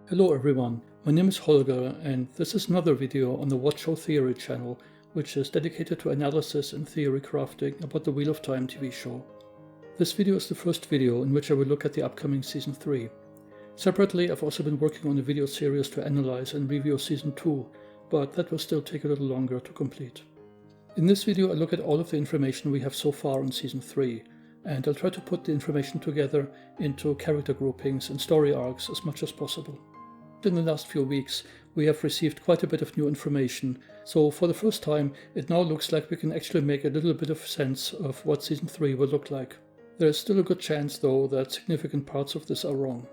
Hello everyone, my name is Holger and this is another video on the WoT Show Theory channel, which is dedicated to analysis and theory crafting about the Wheel of Time TV show. This video is the first video in which I will look at the upcoming Season 3. Separately, I've also been working on a video series to analyze and review Season 2, but that will still take a little longer to complete. In this video I look at all of the information we have so far on Season 3, and I'll try to put the information together into character groupings and story arcs as much as possible. In the last few weeks, we have received quite a bit of new information, so for the first time it now looks like we can actually make a little bit of sense of what Season 3 will look like. There is still a good chance though that significant parts of this are wrong.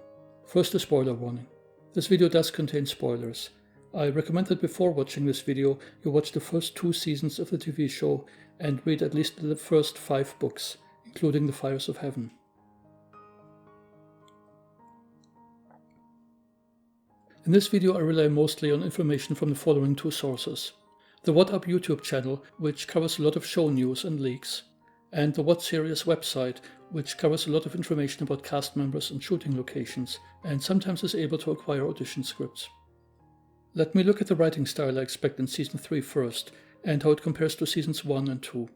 First, a spoiler warning. This video does contain spoilers. I recommend that before watching this video you watch the first 2 seasons of the TV show and read at least the first 5 books, including The Fires of Heaven. In this video I rely mostly on information from the following 2 sources. The WoT Up YouTube channel, which covers a lot of show news and leaks, and the WoT Series website, which covers a lot of information about cast members and shooting locations, and sometimes is able to acquire audition scripts. Let me look at the writing style I expect in Season 3 first, and how it compares to Seasons 1 and 2.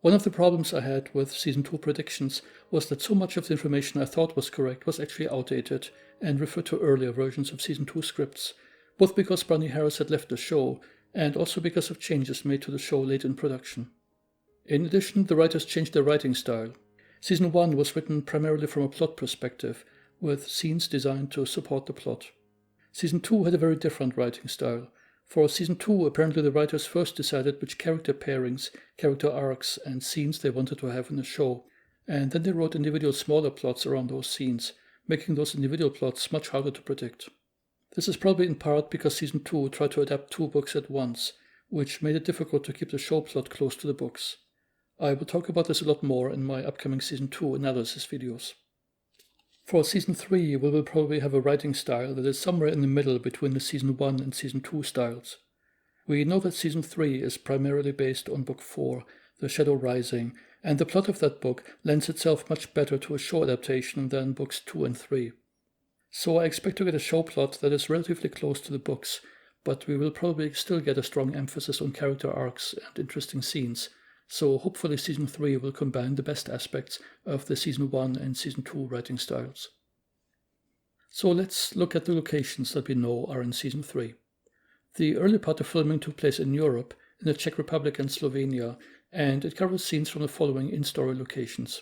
One of the problems I had with Season 2 predictions was that so much of the information I thought was correct was actually outdated and referred to earlier versions of Season 2 scripts, both because Barney Harris had left the show and also because of changes made to the show late in production. In addition, the writers changed their writing style. Season 1 was written primarily from a plot perspective, with scenes designed to support the plot. Season 2 had a very different writing style. For Season 2, apparently the writers first decided which character pairings, character arcs, and scenes they wanted to have in the show, and then they wrote individual smaller plots around those scenes, making those individual plots much harder to predict. This is probably in part because Season 2 tried to adapt 2 books at once, which made it difficult to keep the show plot close to the books. I will talk about this a lot more in my upcoming Season 2 analysis videos. For Season 3, we will probably have a writing style that is somewhere in the middle between the Season 1 and Season 2 styles. We know that Season 3 is primarily based on Book 4, The Shadow Rising, and the plot of that book lends itself much better to a show adaptation than Books 2 and 3. So I expect to get a show plot that is relatively close to the books, but we will probably still get a strong emphasis on character arcs and interesting scenes, so hopefully Season 3 will combine the best aspects of the Season 1 and Season 2 writing styles. So let's look at the locations that we know are in Season 3. The early part of filming took place in Europe, in the Czech Republic and Slovenia, and it covers scenes from the following in-story locations.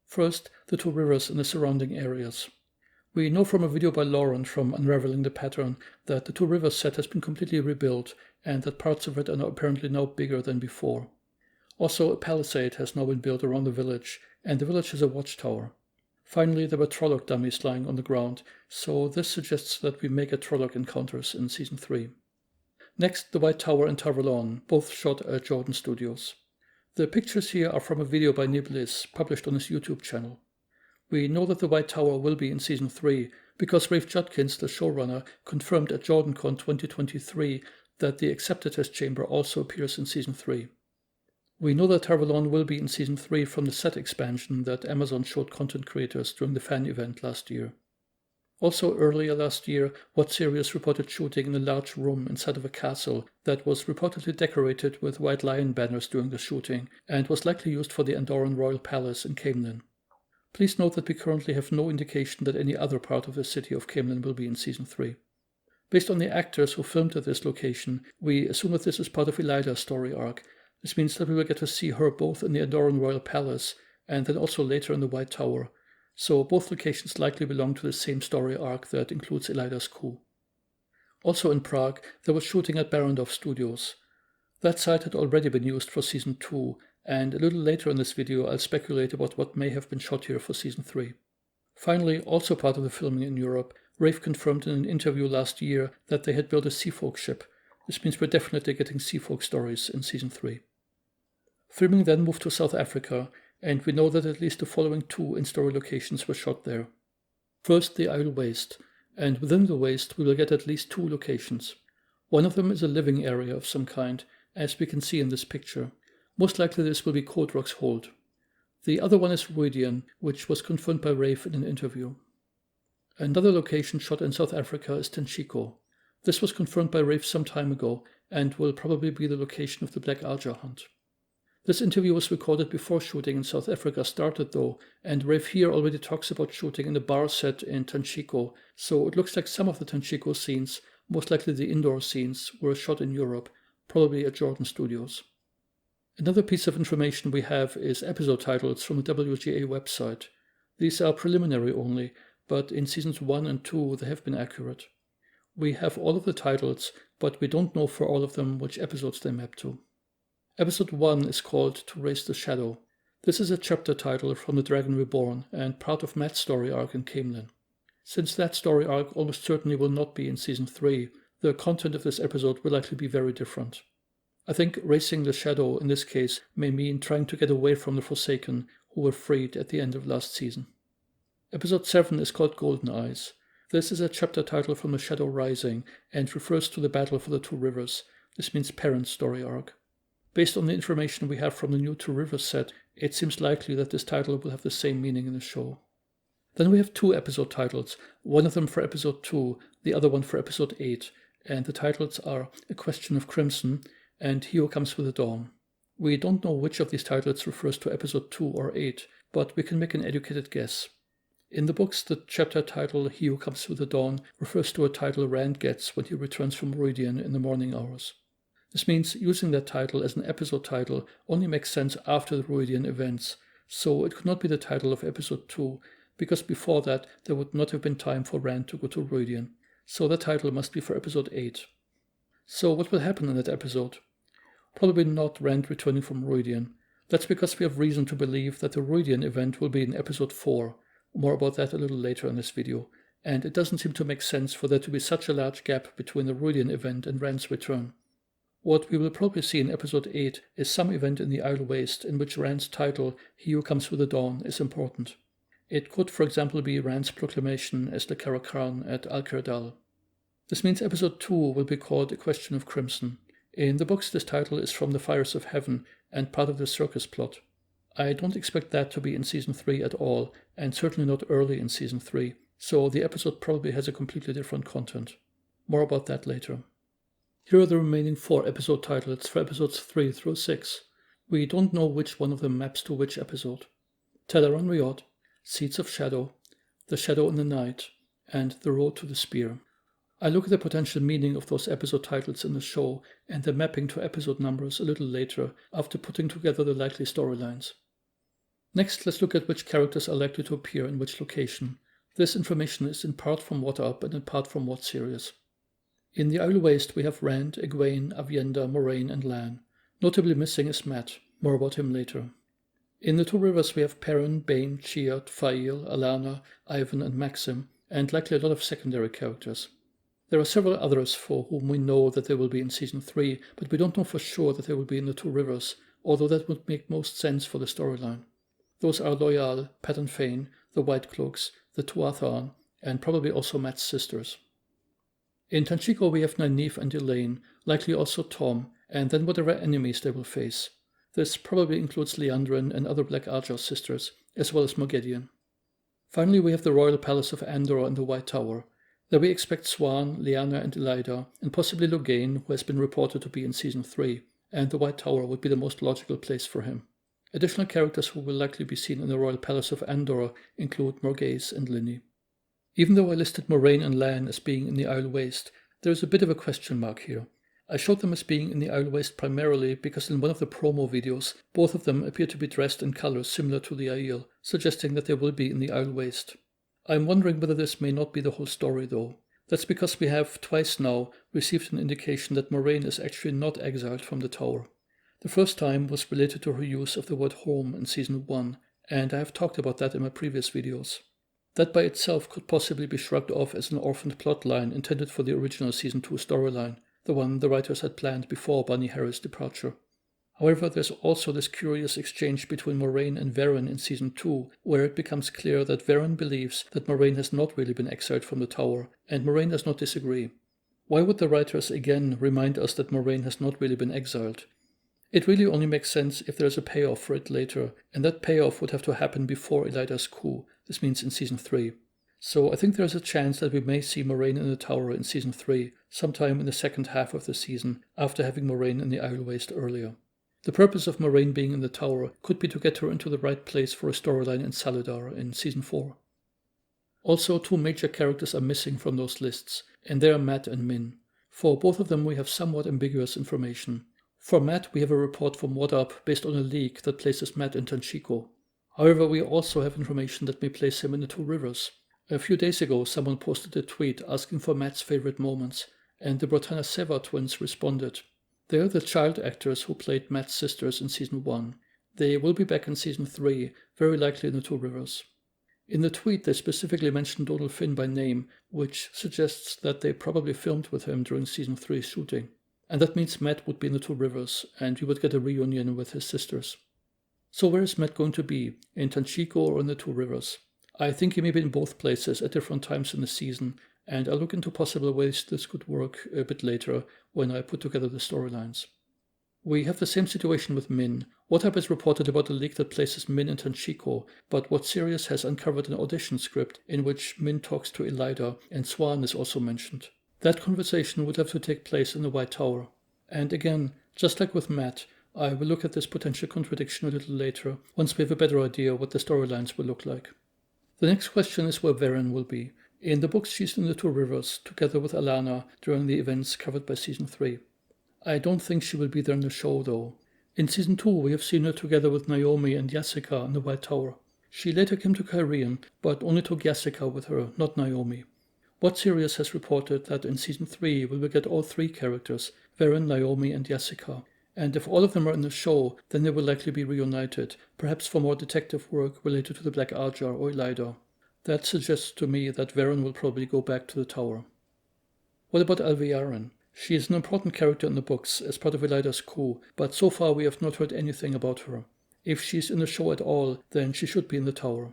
First, the 2 rivers and the surrounding areas. We know from a video by Lauren from Unraveling the Pattern that the 2 rivers set has been completely rebuilt and that parts of it are apparently now bigger than before. Also, a palisade has now been built around the village, and the village has a watchtower. Finally, there were Trolloc dummies lying on the ground, so this suggests that we may get Trolloc encounters in Season 3. Next, the White Tower and Valon, both shot at Jordan Studios. The pictures here are from a video by Niblis, published on his YouTube channel. We know that the White Tower will be in Season 3, because Rafe Judkins, the showrunner, confirmed at JordanCon 2023 that the Accepted Test Chamber also appears in Season 3. We know that Valon will be in Season 3 from the set expansion that Amazon showed content creators during the fan event last year. Also earlier last year, WoT Series reported shooting in a large room inside of a castle that was reportedly decorated with White Lion banners during the shooting and was likely used for the Andorran Royal Palace in Cairhien. Please note that we currently have no indication that any other part of the city of Cairhien will be in Season 3. Based on the actors who filmed at this location, we assume that this is part of Elaida's story arc. This means that we will get to see her both in the Andorran Royal Palace and then also later in the White Tower, so both locations likely belong to the same story arc that includes Elaida's coup. Also in Prague, there was shooting at Barrandov Studios. That site had already been used for Season 2, and a little later in this video I'll speculate about what may have been shot here for Season 3. Finally, also part of the filming in Europe, Rafe confirmed in an interview last year that they had built a Seafolk ship. This means we're definitely getting Seafolk stories in Season 3. Filming then moved to South Africa, and we know that at least the following 2 in-story locations were shot there. First, the Aiel Waste, and within the Waste we will get at least 2 locations. One of them is a living area of some kind, as we can see in this picture. Most likely this will be Codrock's Hold. The other one is Ruidian, which was confirmed by Rafe in an interview. Another location shot in South Africa is Tanchico. This was confirmed by Rafe some time ago and will probably be the location of the Black Alga hunt. This interview was recorded before shooting in South Africa started though, and Rafe here already talks about shooting in the bar set in Tanchico, so it looks like some of the Tanchico scenes, most likely the indoor scenes, were shot in Europe, probably at Jordan Studios. Another piece of information we have is episode titles from the WGA website. These are preliminary only, but in seasons 1 and 2 they have been accurate. We have all of the titles, but we don't know for all of them which episodes they map to. Episode 1 is called To Raise the Shadow. This is a chapter title from The Dragon Reborn and part of Matt's story arc in Cairhien. Since that story arc almost certainly will not be in season 3, the content of this episode will likely be very different. I think raising the shadow in this case may mean trying to get away from the Forsaken who were freed at the end of last season. Episode 7 is called Golden Eyes. This is a chapter title from The Shadow Rising and refers to the battle for the Two Rivers. This means Perrin's story arc. Based on the information we have from the new Two Rivers set, it seems likely that this title will have the same meaning in the show. Then we have 2 episode titles, one of them for episode 2, the other one for episode 8, and the titles are A Question of Crimson and He Who Comes with the Dawn. We don't know which of these titles refers to episode 2 or 8, but we can make an educated guess. In the books, the chapter title He Who Comes with the Dawn refers to a title Rand gets when he returns from Meridian in the morning hours. This means using that title as an episode title only makes sense after the Meridian events, so it could not be the title of episode 2, because before that there would not have been time for Rand to go to Meridian, so that title must be for episode 8. So what will happen in that episode? Probably not Rand returning from Meridian. That's because we have reason to believe that the Meridian event will be in episode 4, more about that a little later in this video, and it doesn't seem to make sense for there to be such a large gap between the Meridian event and Rand's return. What we will probably see in episode 8 is some event in the Aiel Waste in which Rand's title, He Who Comes with the Dawn, is important. It could, for example, be Rand's proclamation as the Karakran at Al-Kirdal. This means episode 2 will be called A Question of Crimson. In the books, this title is from the Fires of Heaven and part of the circus plot. I don't expect that to be in season 3 at all, and certainly not early in season 3, so the episode probably has a completely different content. More about that later. Here are the remaining 4 episode titles for episodes 3 through 6. We don't know which one of them maps to which episode. Teleron Riot, Seeds of Shadow, The Shadow in the Night, and The Road to the Spear. I look at the potential meaning of those episode titles in the show and the mapping to episode numbers a little later after putting together the likely storylines. Next, let's look at which characters are likely to appear in which location. This information is in part from WoT Up and in part from WoT Series. In the Aiel Waste we have Rand, Egwene, Avienda, Moraine and Lan. Notably missing is Matt, more about him later. In the Two Rivers we have Perrin, Bane, Chiat, Fael, Alana, Ivan and Maxim, and likely a lot of secondary characters. There are several others for whom we know that they will be in season 3, but we don't know for sure that they will be in the Two Rivers, although that would make most sense for the storyline. Those are Loyal, Pat and Fane, the White Cloaks, the Tuathan, and probably also Matt's sisters. In Tanchico we have Nynaeve and Elaine, likely also Tom, and then whatever enemies they will face. This probably includes Liandrin and other Black Alga sisters, as well as Moghedien. Finally we have the Royal Palace of Andor and the White Tower. There we expect Swan, Lyanna and Elaida, and possibly Logain, who has been reported to be in season 3, and the White Tower would be the most logical place for him. Additional characters who will likely be seen in the Royal Palace of Andor include Morghese and Linny. Even though I listed Moraine and Lan as being in the Aiel Waste, there is a bit of a question mark here. I showed them as being in the Aiel Waste primarily because in one of the promo videos, both of them appear to be dressed in colors similar to the Aiel, suggesting that they will be in the Aiel Waste. I'm wondering whether this may not be the whole story though. That's because we have twice now received an indication that Moraine is actually not exiled from the tower. The first time was related to her use of the word home in season 1, and I have talked about that in my previous videos. That by itself could possibly be shrugged off as an orphaned plotline intended for the original season 2 storyline, the one the writers had planned before Bunny Harris' departure. However, there's also this curious exchange between Moraine and Verin in season 2, where it becomes clear that Verin believes that Moraine has not really been exiled from the tower, and Moraine does not disagree. Why would the writers again remind us that Moraine has not really been exiled? It really only makes sense if there's a payoff for it later, and that payoff would have to happen before Elaida's coup, this means in season 3. So I think there's a chance that we may see Moraine in the tower in Season 3, sometime in the second half of the season, after having Moraine in the Aiel Waste earlier. The purpose of Moraine being in the tower could be to get her into the right place for a storyline in Salidar in Season 4. Also, 2 major characters are missing from those lists, and they are Matt and Min. For both of them we have somewhat ambiguous information. For Matt, we have a report from WoT based on a leak that places Matt in Tanchico. However, we also have information that may place him in the Two Rivers. A few days ago, someone posted a tweet asking for Matt's favorite moments, and the Brotana Seva twins responded. They are the child actors who played Matt's sisters in Season 1. They will be back in Season 3, very likely in the Two Rivers. In the tweet, they specifically mentioned Donald Finn by name, which suggests that they probably filmed with him during Season 3 shooting. And that means Matt would be in the Two Rivers, and we would get a reunion with his sisters. So where is Matt going to be? In Tanchico or in the Two Rivers? I think he may be in both places at different times in the season, and I'll look into possible ways this could work a bit later when I put together the storylines. We have the same situation with Min. WoT has reported about a leak that places Min in Tanchico, but WoT Series has uncovered an audition script in which Min talks to Elaida, and Swan is also mentioned. That conversation would have to take place in the White Tower. And again, just like with Matt, I will look at this potential contradiction a little later, once we have a better idea what the storylines will look like. The next question is where Verin will be. In the books, she's in the Two Rivers, together with Alana, during the events covered by Season 3. I don't think she will be there in the show, though. In Season 2, we have seen her together with Naomi and Jessica in the White Tower. She later came to Cairhien, but only took Jessica with her, not Naomi. WoT Series has reported that in Season 3 we will get all 3 characters, Verin, Naomi and Jessica. And if all of them are in the show, then they will likely be reunited, perhaps for more detective work related to the Black Archer or Elaida. That suggests to me that Verin will probably go back to the tower. What about Alviarin? She is an important character in the books as part of Elaida's coup, but so far we have not heard anything about her. If she's in the show at all, then she should be in the tower.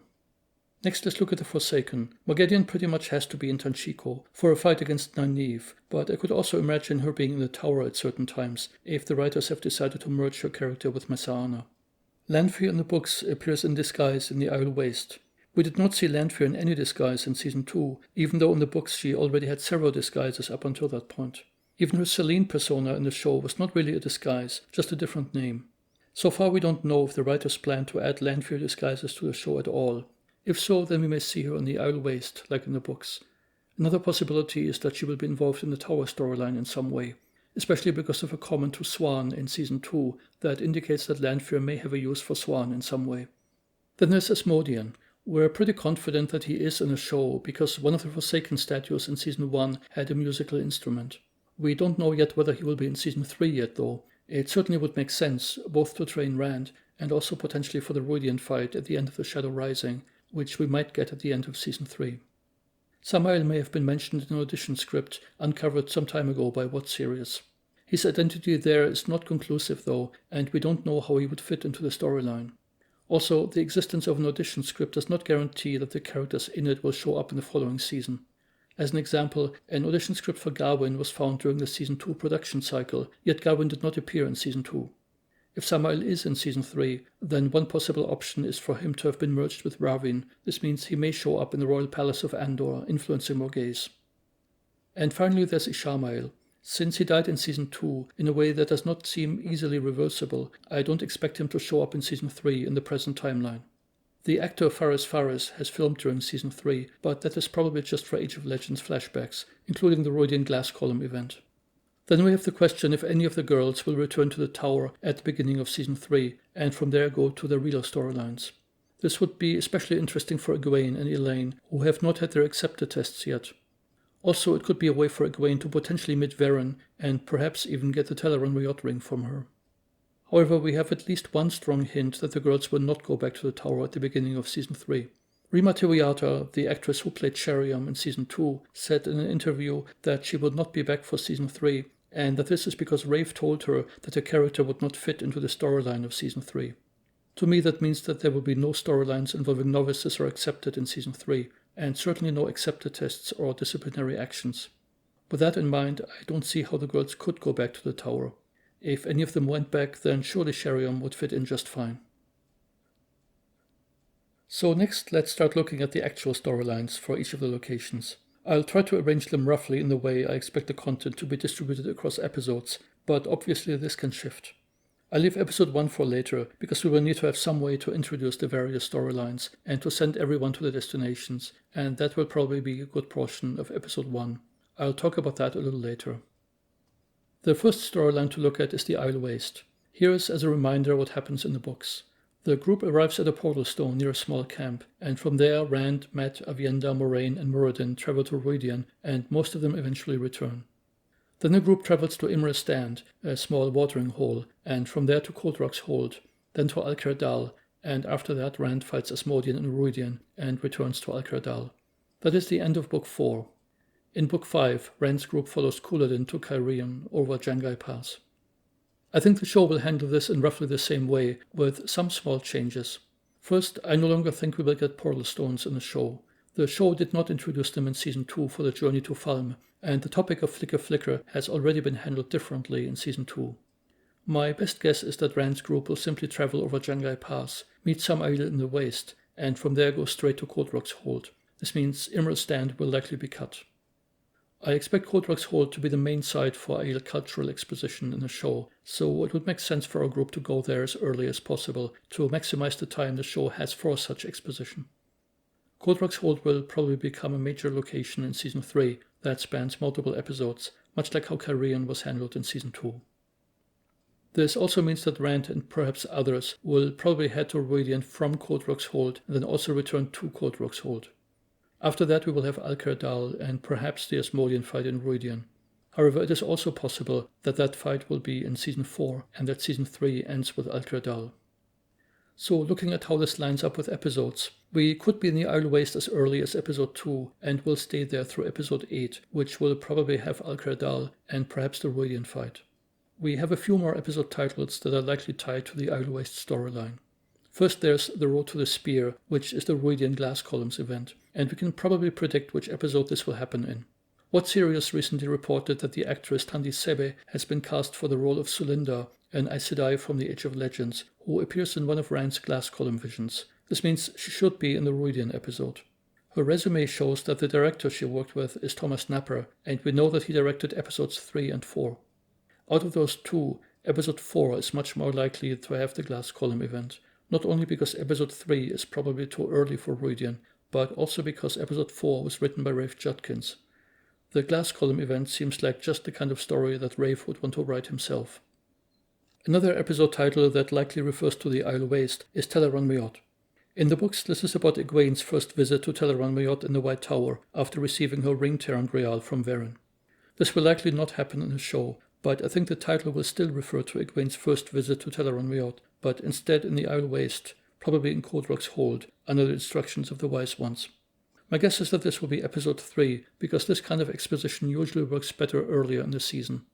Next, let's look at the Forsaken. Moghedien pretty much has to be in Tanchico for a fight against Nynaeve, but I could also imagine her being in the tower at certain times, if the writers have decided to merge her character with Messaana. Lanfear in the books appears in disguise in the Aiel Waste. We did not see Lanfear in any disguise in Season 2, even though in the books she already had several disguises up until that point. Even her Selene persona in the show was not really a disguise, just a different name. So far we don't know if the writers plan to add Lanfear disguises to the show at all. If so, then we may see her in the Aiel Waste, like in the books. Another possibility is that she will be involved in the Tower storyline in some way, especially because of a comment to Swan in Season 2 that indicates that Lanfear may have a use for Swan in some way. Then there's Asmodean. We're pretty confident that he is in a show because one of the Forsaken statues in Season 1 had a musical instrument. We don't know yet whether he will be in Season 3 yet, though. It certainly would make sense, both to train Rand and also potentially for the Rhuidean fight at the end of the Shadow Rising, which we might get at the end of Season 3. Samael may have been mentioned in an audition script uncovered some time ago by WoT Series. His identity there is not conclusive though, and we don't know how he would fit into the storyline. Also, the existence of an audition script does not guarantee that the characters in it will show up in the following season. As an example, an audition script for Gawain was found during the Season 2 production cycle, yet Gawain did not appear in Season 2. If Samael is in Season 3, then one possible option is for him to have been merged with Ravin. This means he may show up in the royal palace of Andor, influencing Morghese. And finally there's Ishamael. Since he died in Season 2 in a way that does not seem easily reversible, I don't expect him to show up in Season 3 in the present timeline. The actor Faris has filmed during Season 3, but that is probably just for Age of Legends flashbacks, including the Rhuidean Glass Column event. Then we have the question if any of the girls will return to the tower at the beginning of Season 3, and from there go to their real storylines. This would be especially interesting for Egwene and Elaine, who have not had their acceptor tests yet. Also, it could be a way for Egwene to potentially meet Verin, and perhaps even get the Teleron Riot ring from her. However, we have at least one strong hint that the girls will not go back to the tower at the beginning of Season 3. Rima Tiriata, the actress who played Sheriam in Season 2, said in an interview that she will not be back for Season 3, and that this is because Rafe told her that her character would not fit into the storyline of Season 3. To me, that means that there will be no storylines involving novices or accepted in Season 3, and certainly no acceptor tests or disciplinary actions. With that in mind, I don't see how the girls could go back to the tower. If any of them went back, then surely Sheriam would fit in just fine. So next, let's start looking at the actual storylines for each of the locations. I'll try to arrange them roughly in the way I expect the content to be distributed across episodes, but obviously this can shift. I'll leave episode 1 for later, because we will need to have some way to introduce the various storylines and to send everyone to the destinations, and that will probably be a good portion of episode 1. I'll talk about that a little later. The first storyline to look at is the Aiel Waste. Here is as a reminder what happens in the books. The group arrives at a portal stone near a small camp, and from there Rand, Matt, Avienda, Moraine, and Muradin travel to Ruidian, and most of them eventually return. Then the group travels to Imre's Stand, a small watering hole, and from there to Cold Rock's Hold, then to Alcair Dal, and after that Rand fights Asmodean in Ruidian and returns to Alcair Dal. That is the end of Book 4. In Book 5, Rand's group follows Couladin to Cairhien over Jangai Pass. I think the show will handle this in roughly the same way, with some small changes. First, I no longer think we will get portal stones in the show. The show did not introduce them in Season 2 for the journey to Falm, and the topic of Flicker Flicker has already been handled differently in Season 2. My best guess is that Rand's group will simply travel over Jangai Pass, meet some Aiel in the Waste, and from there go straight to Cold Rock's Hold. This means Imre's Stand will likely be cut. I expect Cold Rock's Hold to be the main site for Aiel cultural exposition in the show, so it would make sense for our group to go there as early as possible to maximize the time the show has for such exposition. Cold Rock's Hold will probably become a major location in Season 3 that spans multiple episodes, much like how Cairhien was handled in Season 2. This also means that Rand and perhaps others will probably head to Ruidian from Cold Rock's Hold and then also return to Cold Rock's Hold. After that we will have Alcair Dal and perhaps the Asmodean fight in Ruidian. However, it is also possible that that fight will be in Season 4 and that Season 3 ends with Alcair Dal. So looking at how this lines up with episodes, we could be in the Aiel Waste as early as episode 2 and will stay there through episode 8, which will probably have Alcair Dal and perhaps the Ruidian fight. We have a few more episode titles that are likely tied to the Aiel Waste storyline. First there's The Road to the Spear, which is the Ruidian Glass Columns event, and we can probably predict which episode this will happen in. WoT Series recently reported that the actress Tandy Sebe has been cast for the role of Sulinda, an Aes Sedai from the Age of Legends, who appears in one of Rand's Glass Column visions. This means she should be in the Ruidian episode. Her resume shows that the director she worked with is Thomas Napper, and we know that he directed episodes 3 and 4. Out of those two, episode 4 is much more likely to have the Glass Column event, not only because episode 3 is probably too early for Ruidian, but also because episode 4 was written by Rafe Judkins. The Glass Column event seems like just the kind of story that Rafe would want to write himself. Another episode title that likely refers to the Aiel Waste is Teleron Mayot. In the books, this is about Egwene's first visit to Teleron Mayot in the White Tower after receiving her ring Terrant Real from Varen. This will likely not happen in the show, but I think the title will still refer to Egwene's first visit to Teleron Mayot, but instead in the Aiel Waste, probably in Cold Rock's Hold, under the instructions of the Wise Ones. My guess is that this will be episode 3, because this kind of exposition usually works better earlier in the season.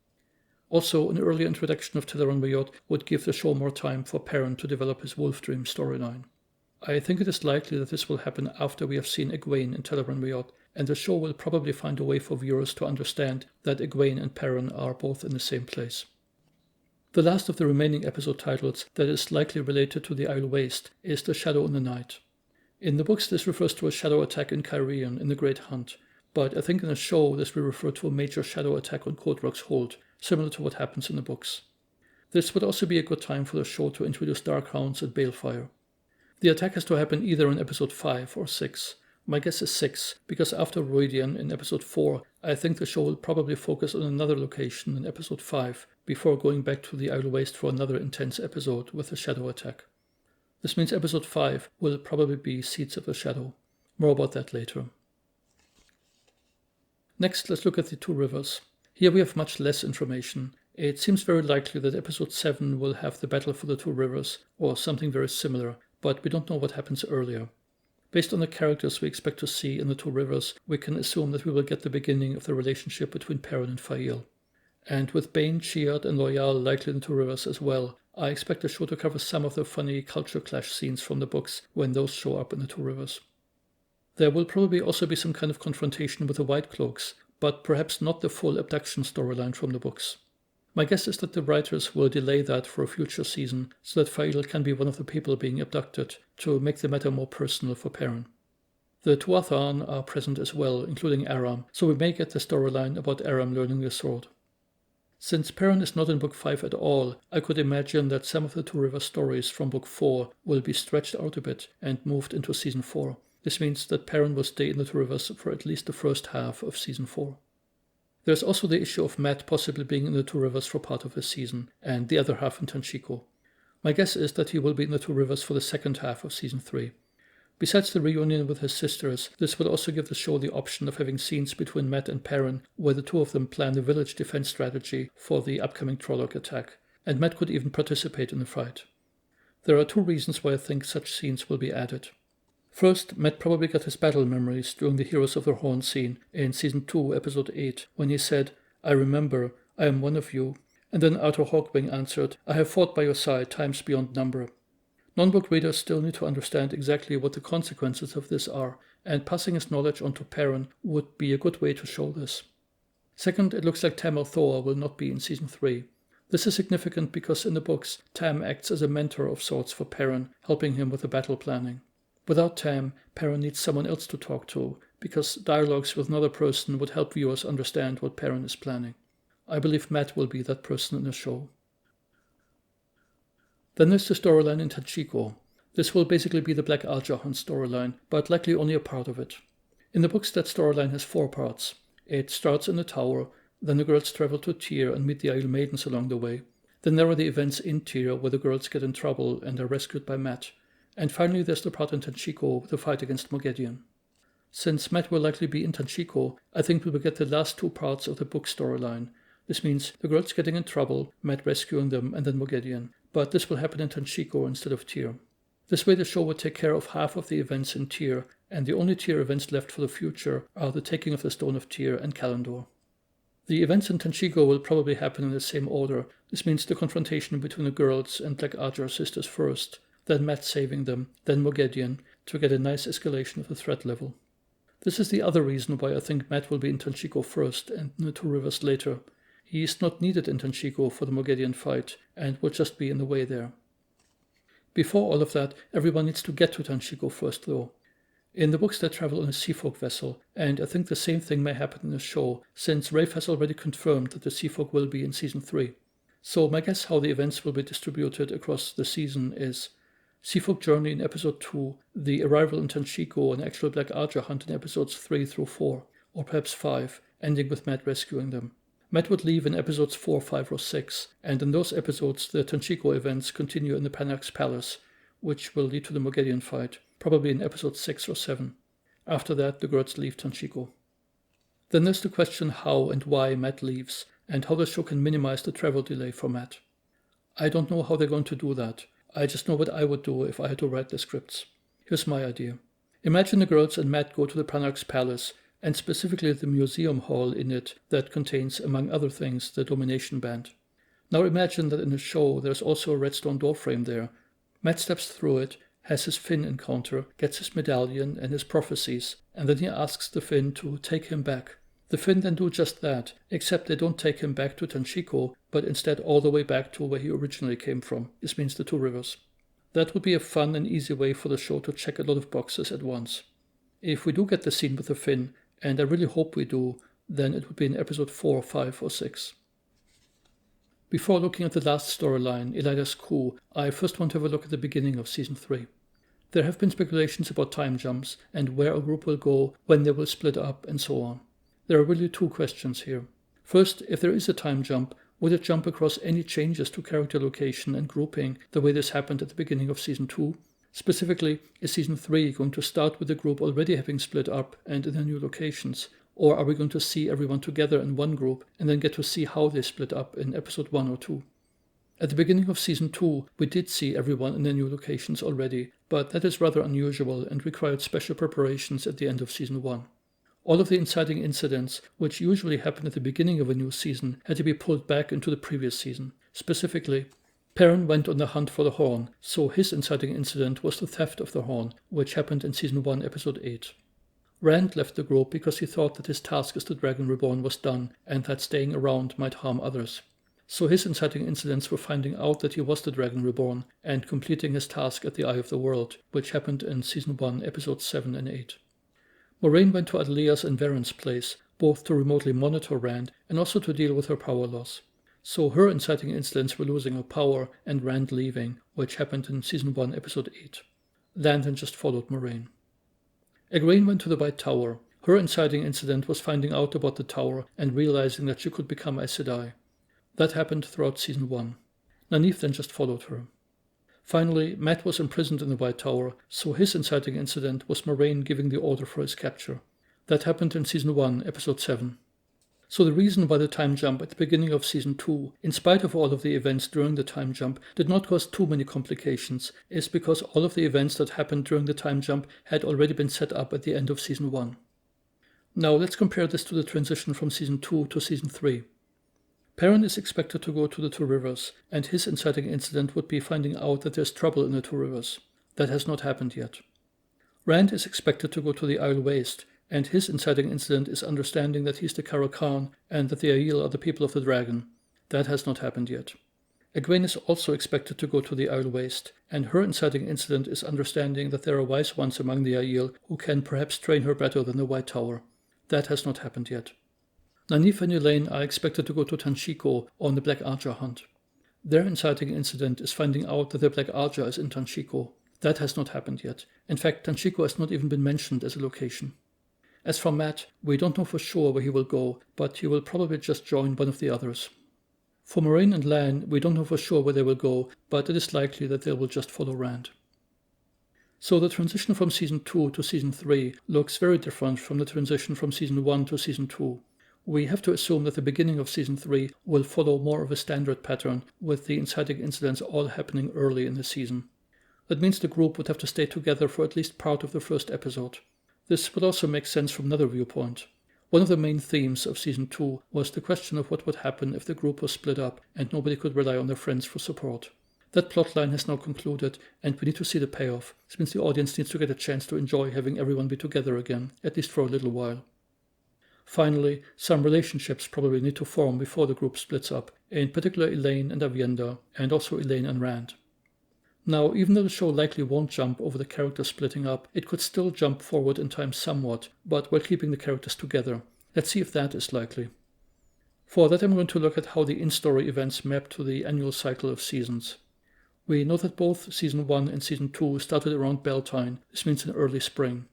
Also, an earlier introduction of Teleron Mayot would give the show more time for Perrin to develop his Wolf Dream storyline. I think it is likely that this will happen after we have seen Egwene in Teleron Mayot, and the show will probably find a way for viewers to understand that Egwene and Perrin are both in the same place. The last of the remaining episode titles that is likely related to the Aiel Waste is The Shadow in the Night. In the books this refers to a shadow attack in Cairhien in the Great Hunt, but I think in the show this will refer to a major shadow attack on Cold Rock's Hold, similar to what happens in the books. This would also be a good time for the show to introduce Darkhounds and Balefire. The attack has to happen either in episode 5 or 6. My guess is 6, because after Ruidian in episode 4, I think the show will probably focus on another location in episode 5, before going back to the Aiel Waste for another intense episode with a shadow attack. This means episode 5 will probably be Seeds of the Shadow. More about that later. Next, let's look at the Two Rivers. Here we have much less information. It seems very likely that episode 7 will have the Battle for the Two Rivers, or something very similar, but we don't know what happens earlier. Based on the characters we expect to see in the Two Rivers, we can assume that we will get the beginning of the relationship between Perrin and Fael. And with Bane, Chiad, and Loyal likely in the Two Rivers as well, I expect the show to cover some of the funny culture clash scenes from the books when those show up in the Two Rivers. There will probably also be some kind of confrontation with the White Cloaks, but perhaps not the full abduction storyline from the books. My guess is that the writers will delay that for a future season so that Fael can be one of the people being abducted, to make the matter more personal for Perrin. The Tuathan are present as well, including Aram, so we may get the storyline about Aram learning the sword. Since Perrin is not in Book 5 at all, I could imagine that some of the Two Rivers stories from Book 4 will be stretched out a bit and moved into Season 4. This means that Perrin will stay in the Two Rivers for at least the first half of Season 4. There's also the issue of Matt possibly being in the Two Rivers for part of the season, and the other half in Tanchico. My guess is that he will be in the Two Rivers for the second half of Season 3. Besides the reunion with his sisters, this will also give the show the option of having scenes between Matt and Perrin where the two of them plan the village defense strategy for the upcoming Trolloc attack, and Matt could even participate in the fight. There are two reasons why I think such scenes will be added. First, Matt probably got his battle memories during the Heroes of the Horn scene in Season 2, Episode 8, when he said, "I remember, I am one of you," and then Arthur Hawkwing answered, "I have fought by your side times beyond number." Non-book readers still need to understand exactly what the consequences of this are, and passing his knowledge on to Perrin would be a good way to show this. Second, it looks like Tam Thor will not be in Season 3. This is significant because in the books, Tam acts as a mentor of sorts for Perrin, helping him with the battle planning. Without Tam, Perrin needs someone else to talk to, because dialogues with another person would help viewers understand what Perrin is planning. I believe Matt will be that person in the show. Then there's the storyline in Tanchico. This will basically be the Black Alja Hunt storyline, but likely only a part of it. In the books, that storyline has 4 parts. It starts in the tower, then the girls travel to Tyr and meet the Aiel maidens along the way. Then there are the events in Tyr where the girls get in trouble and are rescued by Matt. And finally there's the part in Tanchico with the fight against Moghedien. Since Matt will likely be in Tanchico, I think we will get the last 2 parts of the book storyline. This means the girls getting in trouble, Matt rescuing them, and then Moghedien. But this will happen in Tanchico instead of Tyr. This way the show will take care of half of the events in Tyr, and the only Tyr events left for the future are the taking of the Stone of Tyr and Kalandor. The events in Tanchico will probably happen in the same order. This means the confrontation between the girls and Black Alja sisters first, then Matt saving them, then Moghedien, to get a nice escalation of the threat level. This is the other reason why I think Matt will be in Tanchico first and in the Two Rivers later. He is not needed in Tanchico for the Moghedien fight, and will just be in the way there. Before all of that, everyone needs to get to Tanchico first though. In the books they travel on a seafolk vessel, and I think the same thing may happen in the show, since Rafe has already confirmed that the seafolk will be in Season 3. So my guess how the events will be distributed across the season is Seafolk Journey in Episode 2, the arrival in Tanchico and actual Black Alja Hunt in Episodes 3 through 4, or perhaps 5, ending with Matt rescuing them. Matt would leave in Episodes 4, 5, or 6, and in those episodes the Tanchico events continue in the Panarch's Palace, which will lead to the Moghedien fight, probably in Episode 6 or 7. After that, the girls leave Tanchico. Then there's the question how and why Matt leaves, and how the show can minimize the travel delay for Matt. I don't know how they're going to do that. I just know what I would do if I had to write the scripts. Here's my idea. Imagine the girls and Matt go to the Panarch's Palace, and specifically the museum hall in it that contains, among other things, the Domination Band. Now imagine that in the show there's also a redstone doorframe there. Matt steps through it, has his Finn encounter, gets his medallion and his prophecies, and then he asks the Finn to take him back. The Finn then do just that, except they don't take him back to Tanchico, but instead all the way back to where he originally came from. This means the Two Rivers. That would be a fun and easy way for the show to check a lot of boxes at once. If we do get the scene with the Finn, and I really hope we do, then it would be in Episode 4, 5, or 6. Before looking at the last storyline, Elaida's coup, I first want to have a look at the beginning of Season 3. There have been speculations about time jumps, and where a group will go, when they will split up, and so on. There are really 2 questions here. First, if there is a time jump, would it jump across any changes to character location and grouping the way this happened at the beginning of Season 2? Specifically, is Season 3 going to start with the group already having split up and in their new locations? Or are we going to see everyone together in one group and then get to see how they split up in Episode 1 or 2? At the beginning of Season 2, we did see everyone in their new locations already, but that is rather unusual and required special preparations at the end of Season 1. All of the inciting incidents, which usually happen at the beginning of a new season, had to be pulled back into the previous season. Specifically, Perrin went on the hunt for the horn, so his inciting incident was the theft of the horn, which happened in Season 1, Episode 8. Rand left the group because he thought that his task as the Dragon Reborn was done, and that staying around might harm others. so his inciting incidents were finding out that he was the Dragon Reborn and completing his task at the Eye of the World, which happened in Season 1, Episodes 7 and 8. Moraine went to Adelia's and Varen's place, both to remotely monitor Rand and also to deal with her power loss. So her inciting incidents were losing her power and Rand leaving, which happened in Season 1, Episode 8. Lan then just followed Moraine. Egwene went to the White Tower. Her inciting incident was finding out about the tower and realizing that she could become Aes Sedai. That happened throughout Season 1. Nynaeve then just followed her. Finally, Mat was imprisoned in the White Tower, so his inciting incident was Moraine giving the order for his capture. That happened in Season 1, Episode 7. So the reason why the time jump at the beginning of Season 2, in spite of all of the events during the time jump, did not cause too many complications is because all of the events that happened during the time jump had already been set up at the end of Season 1. Now let's compare this to the transition from Season 2 to Season 3. Perrin is expected to go to the Two Rivers, and his inciting incident would be finding out that there's trouble in the Two Rivers. That has not happened yet. Rand is expected to go to the Aiel Waste, and his inciting incident is understanding that he's the Kara Khan and that the Aiel are the people of the dragon. That has not happened yet. Egwene is also expected to go to the Aiel Waste, and her inciting incident is understanding that there are wise ones among the Aiel who can perhaps train her better than the White Tower. That has not happened yet. Nynaeve and Elaine are expected to go to Tanchico on the Black Archer hunt. Their inciting incident is finding out that the Black Archer is in Tanchico. That has not happened yet. In fact, Tanchico has not even been mentioned as a location. As for Mat, we don't know for sure where he will go, but he will probably just join one of the others. For Moraine and Lan, we don't know for sure where they will go, but it is likely that they will just follow Rand. So the transition from Season 2 to Season 3 looks very different from the transition from Season 1 to Season 2. We have to assume that the beginning of Season 3 will follow more of a standard pattern, with the inciting incidents all happening early in the season. That means the group would have to stay together for at least part of the first episode. This would also make sense from another viewpoint. One of the main themes of Season 2 was the question of what would happen if the group was split up and nobody could rely on their friends for support. That plotline has now concluded, and we need to see the payoff. This means the audience needs to get a chance to enjoy having everyone be together again, at least for a little while. Finally, some relationships probably need to form before the group splits up, in particular Elaine and Avienda, and also Elaine and Rand. Now, even though the show likely won't jump over the characters splitting up, it could still jump forward in time somewhat, but while keeping the characters together. Let's see if that is likely. For that, I'm going to look at how the in-story events map to the annual cycle of seasons. We know that both Season 1 and Season 2 started around Beltane, this means in early spring.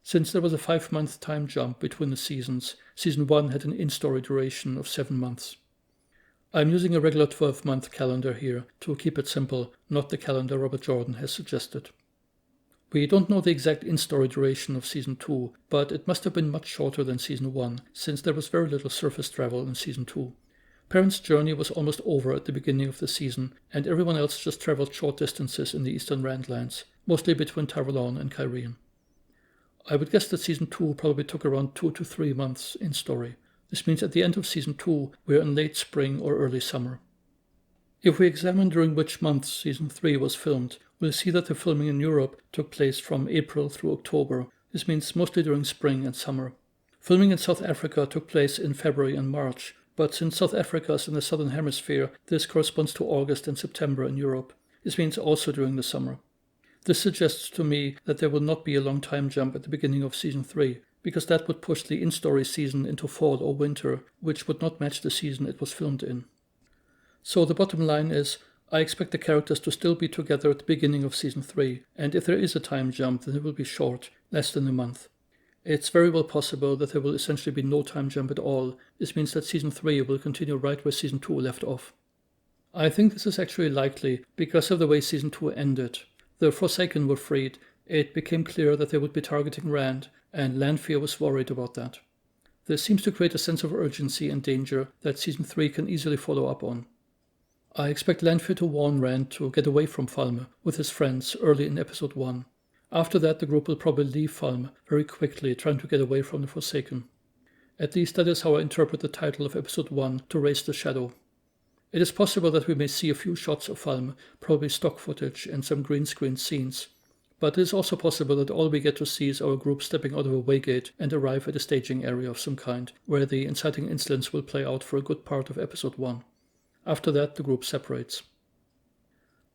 Since there was a 5-month time jump between the seasons, Season 1 had an in-story duration of 7 months. I'm using a regular 12-month calendar here to keep it simple, not the calendar Robert Jordan has suggested. We don't know the exact in-story duration of Season 2, but it must have been much shorter than Season 1, since there was very little surface travel in Season 2. Perrin's journey was almost over at the beginning of the season, and everyone else just traveled short distances in the Eastern Randlands, mostly between Valon and Cairhien. I would guess that Season 2 probably took around 2 to 3 months in story. This means at the end of Season 2, we're in late spring or early summer. If we examine during which months Season 3 was filmed, we'll see that the filming in Europe took place from April through October. This means mostly during spring and summer. Filming in South Africa took place in February and March, but since South Africa is in the Southern Hemisphere, this corresponds to August and September in Europe. This means also during the summer. This suggests to me that there will not be a long time jump at the beginning of Season 3, because that would push the in-story season into fall or winter, which would not match the season it was filmed in. So the bottom line is, I expect the characters to still be together at the beginning of Season 3, and if there is a time jump, then it will be short, less than a month. It's very well possible that there will essentially be no time jump at all. This means that Season 3 will continue right where Season 2 left off. I think this is actually likely because of the way Season 2 ended. The Forsaken were freed, it became clear that they would be targeting Rand, and Lanfear was worried about that. This seems to create a sense of urgency and danger that Season 3 can easily follow up on. I expect Lanfear to warn Rand to get away from Falme with his friends early in Episode 1. After that, the group will probably leave Falme very quickly, trying to get away from the Forsaken. At least that is how I interpret the title of Episode 1, To Raise the Shadow. It is possible that we may see a few shots of Falme, probably stock footage and some green screen scenes. But it is also possible that all we get to see is our group stepping out of a waygate and arrive at a staging area of some kind, where the inciting incidents will play out for a good part of Episode 1. After that, the group separates.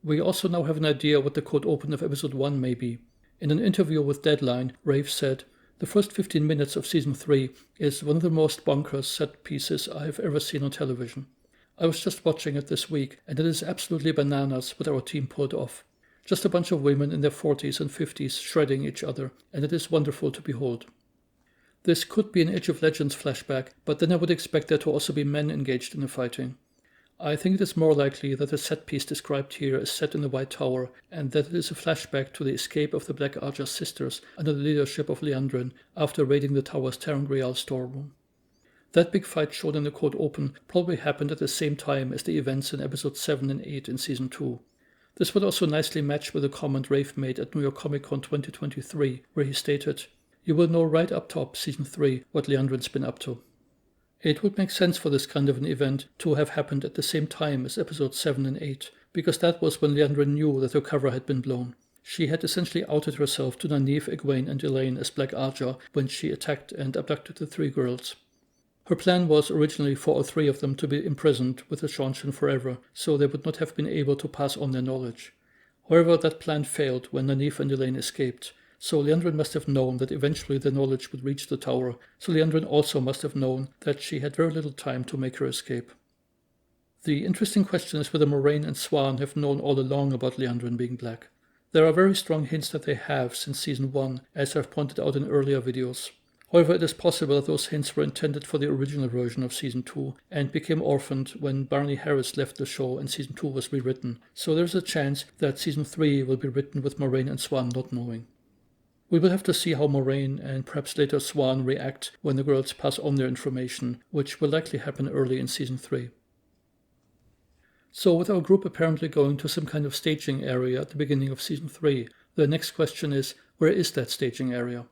We also now have an idea what the cold open of episode 1 may be. In an interview with Deadline, Rafe said, "The first 15 minutes of season 3 is one of the most bonkers set pieces I have ever seen on television. I was just watching it this week, and it is absolutely bananas what our team pulled off. Just a bunch of women in their 40s and 50s shredding each other, and it is wonderful to behold." This could be an Age of Legends flashback, but then I would expect there to also be men engaged in the fighting. I think it is more likely that the set piece described here is set in the White Tower, and that it is a flashback to the escape of the Black Archer sisters under the leadership of Liandrin after raiding the tower's ter'angreal storeroom. That big fight shown in the cold open probably happened at the same time as the events in episodes 7 and 8 in season 2. This would also nicely match with a comment Rafe made at New York Comic Con 2023, where he stated, "You will know right up top season 3 what Liandrin's been up to." It would make sense for this kind of an event to have happened at the same time as episodes 7 and 8, because that was when Liandrin knew that her cover had been blown. She had essentially outed herself to Nynaeve, Egwene, and Elaine as Black Archer when she attacked and abducted the 3 girls. Her plan was originally for all 3 of them to be imprisoned with the Seanchan forever, so they would not have been able to pass on their knowledge. However, that plan failed when Nynaeve and Elaine escaped, so Liandrin must have known that eventually their knowledge would reach the tower, so Liandrin also must have known that she had very little time to make her escape. The interesting question is whether Moraine and Swan have known all along about Liandrin being black. There are very strong hints that they have since season 1, as I've pointed out in earlier videos. However, it is possible that those hints were intended for the original version of season 2 and became orphaned when Barney Harris left the show and season 2 was rewritten, so there's a chance that season 3 will be written with Moraine and Swan not knowing. We will have to see how Moraine and perhaps later Swan react when the girls pass on their information, which will likely happen early in season 3. So with our group apparently going to some kind of staging area at the beginning of season 3, the next question is, where is that staging area?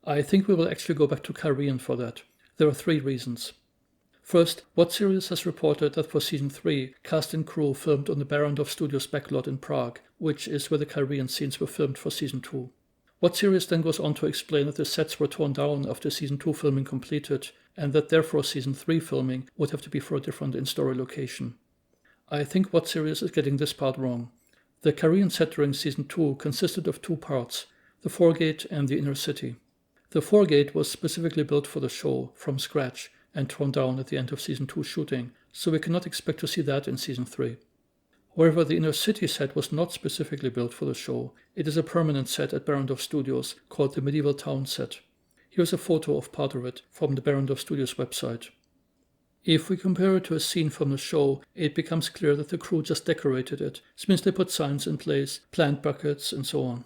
I think we will actually go back to Cairhien for that. There are 3 reasons. First, WoT Series has reported that for season 3, cast and crew filmed on the Barrandov Studios backlot in Prague, which is where the Cairhien scenes were filmed for season 2. WoT Series then goes on to explain that the sets were torn down after season 2 filming completed, and that therefore season 3 filming would have to be for a different in-story location. I think WoT Series is getting this part wrong. The Cairhien set during season 2 consisted of 2 parts, the foregate and the inner city. The foregate was specifically built for the show, from scratch, and torn down at the end of season 2 shooting, so we cannot expect to see that in season 3. However, the inner city set was not specifically built for the show. It is a permanent set at Barrandov Studios called the Medieval Town set. Here's a photo of part of it from the Barrandov Studios website. If we compare it to a scene from the show, it becomes clear that the crew just decorated it. This means they put signs in place, plant buckets, and so on.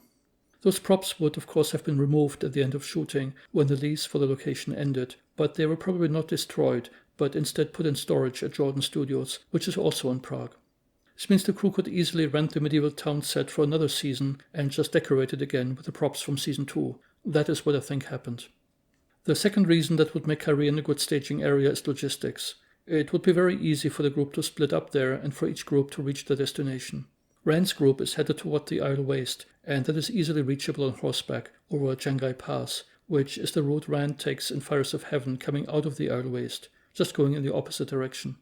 Those props would of course have been removed at the end of shooting when the lease for the location ended, but they were probably not destroyed, but instead put in storage at Jordan Studios, which is also in Prague. This means the crew could easily rent the Medieval Town set for another season and just decorate it again with the props from season 2. That is what I think happened. The second reason that would make Cairhien a good staging area is logistics. It would be very easy for the group to split up there and for each group to reach their destination. Rand's group is headed toward the Aiel Waste, and that is easily reachable on horseback over Jangai Pass, which is the route Rand takes in Fires of Heaven coming out of the Aiel Waste, just going in the opposite direction.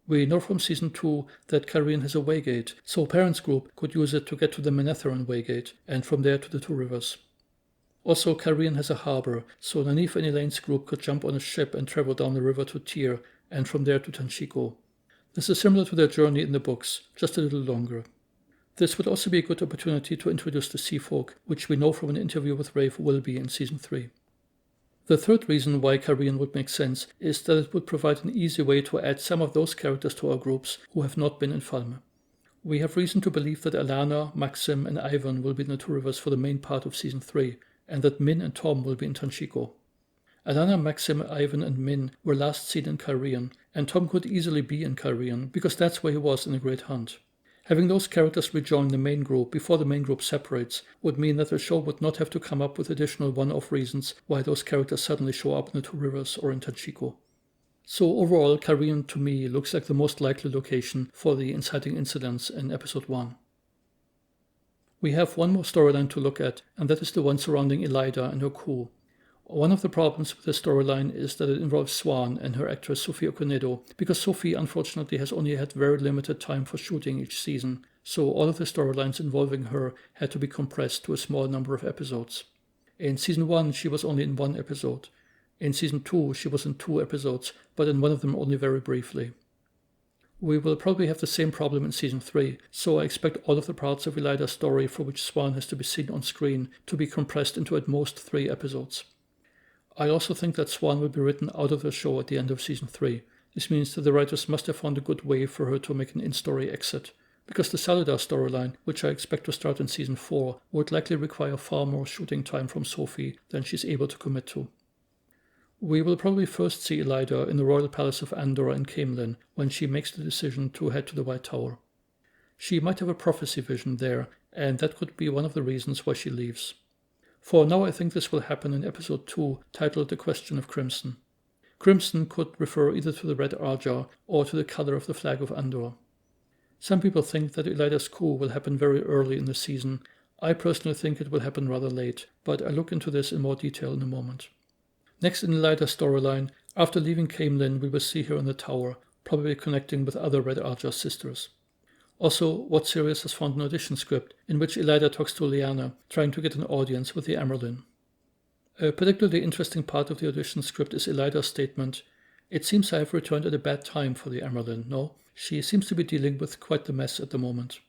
We know from season 2 that Cairhien has a waygate, so Perrin's group could use it to get to the Manetheren waygate, and from there to the 2 rivers. Also, Cairhien has a harbour, so Nynaeve and Elaine's group could jump on a ship and travel down the river to Tyr, and from there to Tanchico. This is similar to their journey in the books, just a little longer. This would also be a good opportunity to introduce the Sea Folk, which we know from an interview with Rafe will be in season 3. The third reason why Cairhien would make sense is that it would provide an easy way to add some of those characters to our groups who have not been in Falme. We have reason to believe that Alana, Maxim, and Ivan will be in the 2 rivers for the main part of season 3, and that Min and Tom will be in Tanchico. Alana, Maxim, Ivan, and Min were last seen in Cairhien, and Tom could easily be in Cairhien because that's where he was in the Great Hunt. Having those characters rejoin the main group before the main group separates would mean that the show would not have to come up with additional one-off reasons why those characters suddenly show up in the 2 rivers or in Tanchico. So overall, Cairhien to me looks like the most likely location for the inciting incidents in episode 1. We have one more storyline to look at, and that is the one surrounding Elaida and her coup. One of the problems with the storyline is that it involves Swan and her actress Sophie Okonedo, because Sophie unfortunately has only had very limited time for shooting each season, so all of the storylines involving her had to be compressed to a small number of episodes. In Season 1 she was only in 1 episode. In Season 2 she was in 2 episodes, but in one of them only very briefly. We will probably have the same problem in Season 3, so I expect all of the parts of Elaida's story for which Swan has to be seen on screen to be compressed into at most 3 episodes. I also think that Swan will be written out of the show at the end of Season 3. This means that the writers must have found a good way for her to make an in-story exit, because the Salida storyline, which I expect to start in Season 4, would likely require far more shooting time from Sophie than she's able to commit to. We will probably first see Elaida in the royal palace of Andor in Cairhien when she makes the decision to head to the White Tower. She might have a prophecy vision there, and that could be one of the reasons why she leaves. For now I think this will happen in Episode 2, titled The Question of Crimson. Crimson could refer either to the red Arja or to the color of the flag of Andor. Some people think that Elaida's coup will happen very early in the season. I personally think it will happen rather late, but I'll look into this in more detail in a moment. Next in Elaida's storyline, after leaving Cairhien, we will see her in the tower, probably connecting with other Red Arja sisters. Also, WoT Series has found an audition script in which Elaida talks to Lyanna, trying to get an audience with the Amyrlin. A particularly interesting part of the audition script is Elaida's statement, "It seems I have returned at a bad time for the Amyrlin, no? She seems to be dealing with quite the mess at the moment."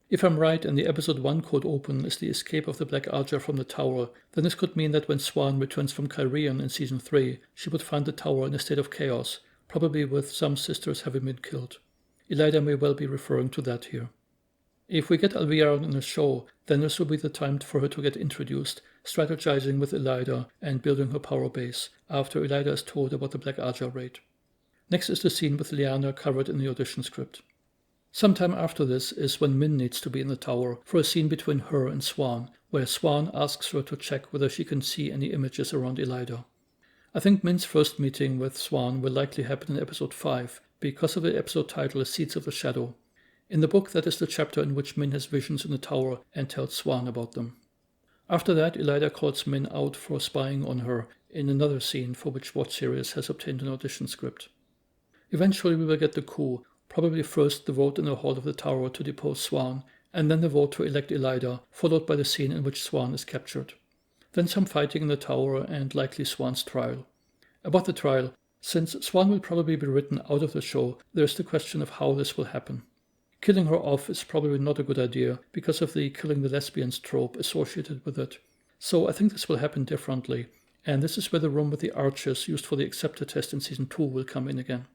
If I'm right and the Episode 1 cold open is the escape of the Black Arja from the tower, then this could mean that when Swan returns from Cairhien in Season 3, she would find the tower in a state of chaos, probably with some sisters having been killed. Elaida may well be referring to that here. If we get Alviaran in the show, then this will be the time for her to get introduced, strategizing with Elaida and building her power base, after Elaida is told about the Black Arja raid. Next is the scene with Lyanna covered in the audition script. Sometime after this is when Min needs to be in the tower for a scene between her and Swan, where Swan asks her to check whether she can see any images around Elaida. I think Min's first meeting with Swan will likely happen in Episode 5, because of the episode title Seeds of the Shadow. In the book, that is the chapter in which Min has visions in the tower and tells Swan about them. After that, Elaida calls Min out for spying on her in another scene for which WoT Series has obtained an audition script. Eventually we will get the coup, probably first the vote in the hall of the tower to depose Swan, and then the vote to elect Elaida, followed by the scene in which Swan is captured. Then some fighting in the tower and likely Swan's trial. About the trial, since Swan will probably be written out of the show, there is the question of how this will happen. Killing her off is probably not a good idea because of the killing the lesbians trope associated with it. So I think this will happen differently, and this is where the room with the archers used for the acceptor test in Season 2 will come in again.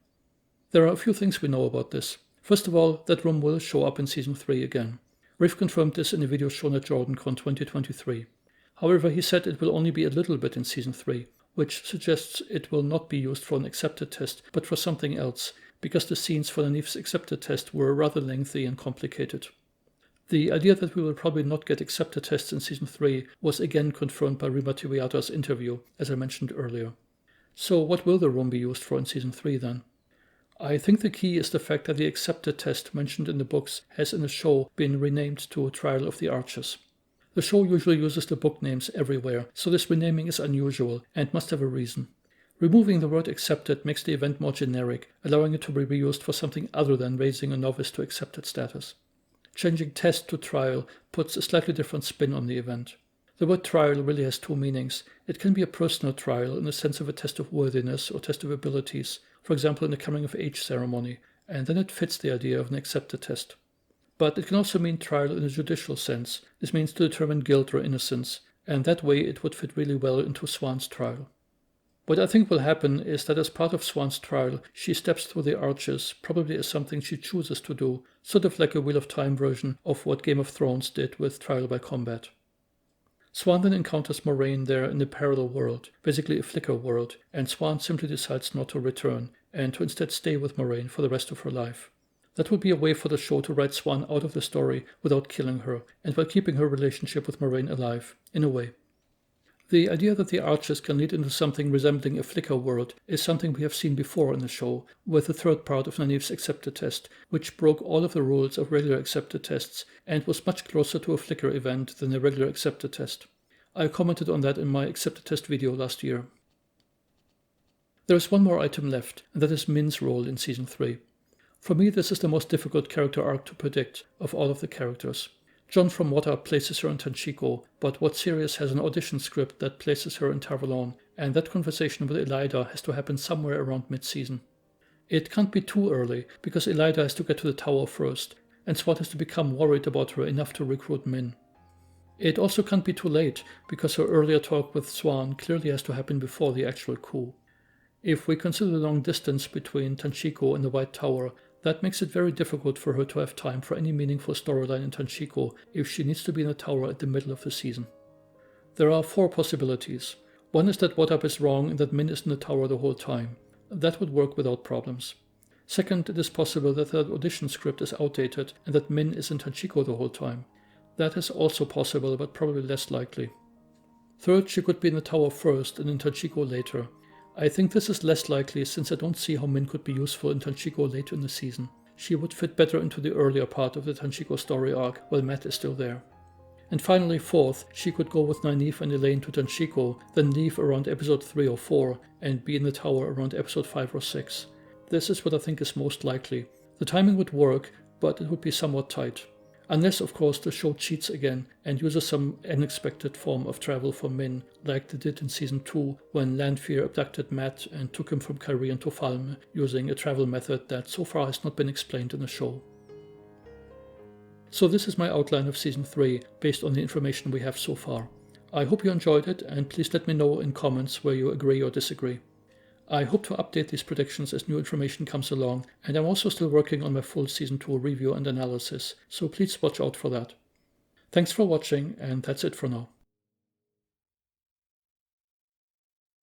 There are a few things we know about this. First of all, that room will show up in Season 3 again. Riff confirmed this in a video shown at JordanCon 2023. However, he said it will only be a little bit in Season 3, which suggests it will not be used for an acceptor test, but for something else, because the scenes for Nynaeve's acceptor test were rather lengthy and complicated. The idea that we will probably not get acceptor tests in Season 3 was again confirmed by Rima Tiwiata's interview, as I mentioned earlier. So what will the room be used for in Season 3 then? I think the key is the fact that the acceptor test mentioned in the books has in the show been renamed to Trial of the Archers. The show usually uses the book names everywhere, so this renaming is unusual and must have a reason. Removing the word accepted makes the event more generic, allowing it to be reused for something other than raising a novice to accepted status. Changing test to trial puts a slightly different spin on the event. The word trial really has two meanings. It can be a personal trial in the sense of a test of worthiness or test of abilities, for example in the coming of age ceremony, and then it fits the idea of an accepted test. But it can also mean trial in a judicial sense. This means to determine guilt or innocence, and that way it would fit really well into Swan's trial. What I think will happen is that as part of Swan's trial, she steps through the arches, probably as something she chooses to do, sort of like a Wheel of Time version of what Game of Thrones did with Trial by Combat. Swan then encounters Moraine there in a parallel world, basically a flicker world, and Swan simply decides not to return, and to instead stay with Moraine for the rest of her life. That would be a way for the show to write Swan out of the story without killing her, and while keeping her relationship with Moraine alive, in a way. The idea that the archers can lead into something resembling a flicker world is something we have seen before in the show, with the third part of Nynaeve's acceptor test, which broke all of the rules of regular acceptor tests and was much closer to a flicker event than a regular acceptor test. I commented on that in my accepted test video last year. There is one more item left, and that is Min's role in Season 3. For me, this is the most difficult character arc to predict of all of the characters. John from WoT places her in Tanchico, but WoT Series has an audition script that places her in Valon, and that conversation with Elaida has to happen somewhere around mid-season. It can't be too early, because Elaida has to get to the tower first, and SWAT has to become worried about her enough to recruit Min. It also can't be too late, because her earlier talk with Swan clearly has to happen before the actual coup. If we consider the long distance between Tanchico and the White Tower, that makes it very difficult for her to have time for any meaningful storyline in Tanchico if she needs to be in the tower at the middle of the season. There are 4 possibilities. One is that WoT is wrong and that Min is in the tower the whole time. That would work without problems. Second, it is possible that the audition script is outdated and that Min is in Tanchico the whole time. That is also possible, but probably less likely. Third, she could be in the tower first and in Tanchico later. I think this is less likely since I don't see how Min could be useful in Tanchico later in the season. She would fit better into the earlier part of the Tanchico story arc while Matt is still there. And finally, fourth, she could go with Nynaeve and Elaine to Tanchico, then leave around episode 3 or 4 and be in the tower around episode 5 or 6. This is what I think is most likely. The timing would work, but it would be somewhat tight. Unless, of course, the show cheats again and uses some unexpected form of travel for Min, like they did in Season 2 when Lanfear abducted Matt and took him from Cairhien to Falme, using a travel method that so far has not been explained in the show. So this is my outline of Season 3, based on the information we have so far. I hope you enjoyed it, and please let me know in comments where you agree or disagree. I hope to update these predictions as new information comes along, and I'm also still working on my full Season 2 review and analysis, so please watch out for that. Thanks for watching, and that's it for now.